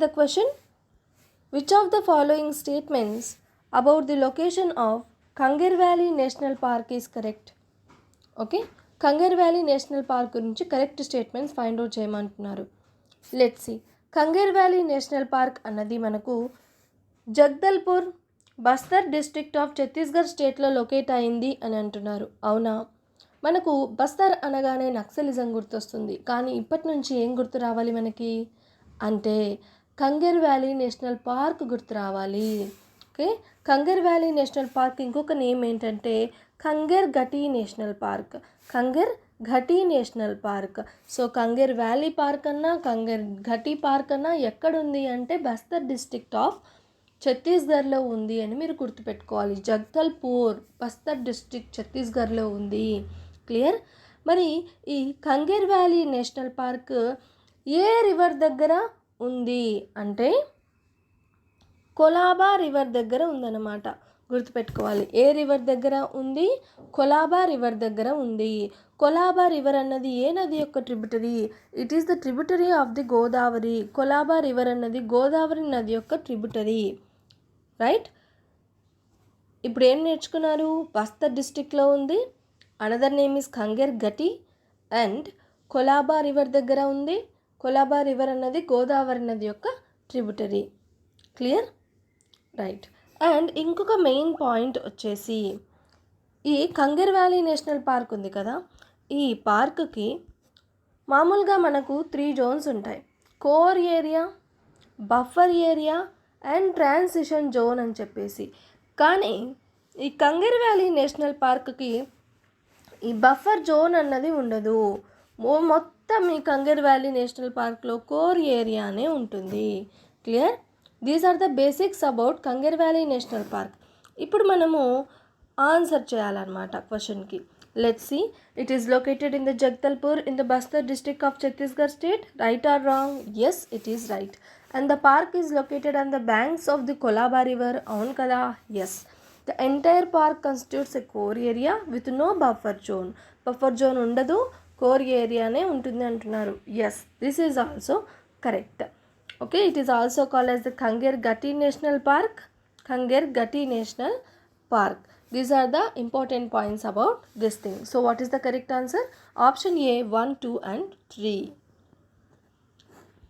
The question, which of the following statements about the location of Kangar Valley National Park is correct? Okay, Kanger valley national park గురించి correct statements find out చేయమంటున్నారు. Let's see. Kangra valley national park అన్నది మనకు Jagdalpur, Bastar district of Chhattisgarh స్టేట్లో locate అయింది అని అంటున్నారు. అవునా? మనకు బస్తర్ అనగానే నక్సలిజం గుర్తొస్తుంది, కానీ ఇప్పటి నుంచి ఏం గుర్తు రావాలి మనకి అంటే కంగర్ వ్యాలీ నేషనల్ పార్క్ గుర్తు రావాలి. Okay, Kanger valley national park ఇంకొక నేమ్ ఏంటంటే Kanger Ghati national park. Kanger Ghati national park. So Kanger valley park అన్నా కంగర్ ఘటీ పార్క్ అన్నా ఎక్కడుంది అంటే బస్తర్ డిస్ట్రిక్ట్ ఆఫ్ ఛత్తీస్గఢ్లో ఉంది అని మీరు గుర్తుపెట్టుకోవాలి. జగదల్పూర్, బస్తర్ డిస్ట్రిక్ట్, ఛత్తీస్గఢ్లో ఉంది. క్లియర్? మరి ఈ కంగర్ వ్యాలీ నేషనల్ పార్క్ ఏ రివర్ దగ్గర ఉంది అంటే కొలాబా రివర్ దగ్గర ఉందన్నమాట. గుర్తుపెట్టుకోవాలి. ఏ రివర్ దగ్గర ఉంది? కొలాబా రివర్ దగ్గర ఉంది. కొలాబా రివర్ అన్నది ఏ నది యొక్క tributary? It is the tributary of the Godavari. Colaba river అన్నది గోదావరి నది యొక్క ట్రిబ్యూటరీ. రైట్? ఇప్పుడు ఏం నేర్చుకున్నారు? బస్తర్ డిస్ట్రిక్ట్లో ఉంది. Another name is Kanger Ghati and Kolaba river దగ్గర ఉంది. కొలాబా రివర్ అన్నది గోదావరి నది యొక్క ట్రిబ్యూటరీ. క్లియర్? రైట్. అండ్ ఇంకొక మెయిన్ పాయింట్ వచ్చేసి ఈ కంగర్ వ్యాలీ నేషనల్ పార్క్ ఉంది కదా, ఈ పార్క్కి మామూలుగా మనకు 3 జోన్స్ ఉంటాయి. Core area, buffer area and transition zone అని చెప్పేసి. కానీ ఈ కంగర్ వ్యాలీ నేషనల్ పార్క్కి ఈ బఫర్ జోన్ అన్నది ఉండదు. మొత్తం ఈ కంగర్ వ్యాలీ నేషనల్ పార్క్లో కోర్ ఏరియానే ఉంటుంది. Clear? These are the basics about Kanger valley national park. ఇప్పుడు మనము ఆన్సర్ చేయాలన్నమాట క్వశ్చన్కి. Let's see. It is located in the Jagdalpur in the Bastar district of Chhattisgarh state. Right or wrong? Yes, it is right. And the park is located on the banks of the Kolaba river. అవును కదా? Yes. The entire park constitutes a core area with no buffer zone. Buffer zone ఉండదు, core ఏరియానే ఉంటుంది అంటున్నారు. Yes, this is also correct. Okay, it is also called as the Kangar Ghati National Park. Kangar Ghati National Park. These are the important points about this thing. So what is the correct answer? Option A, 1, 2 and 3.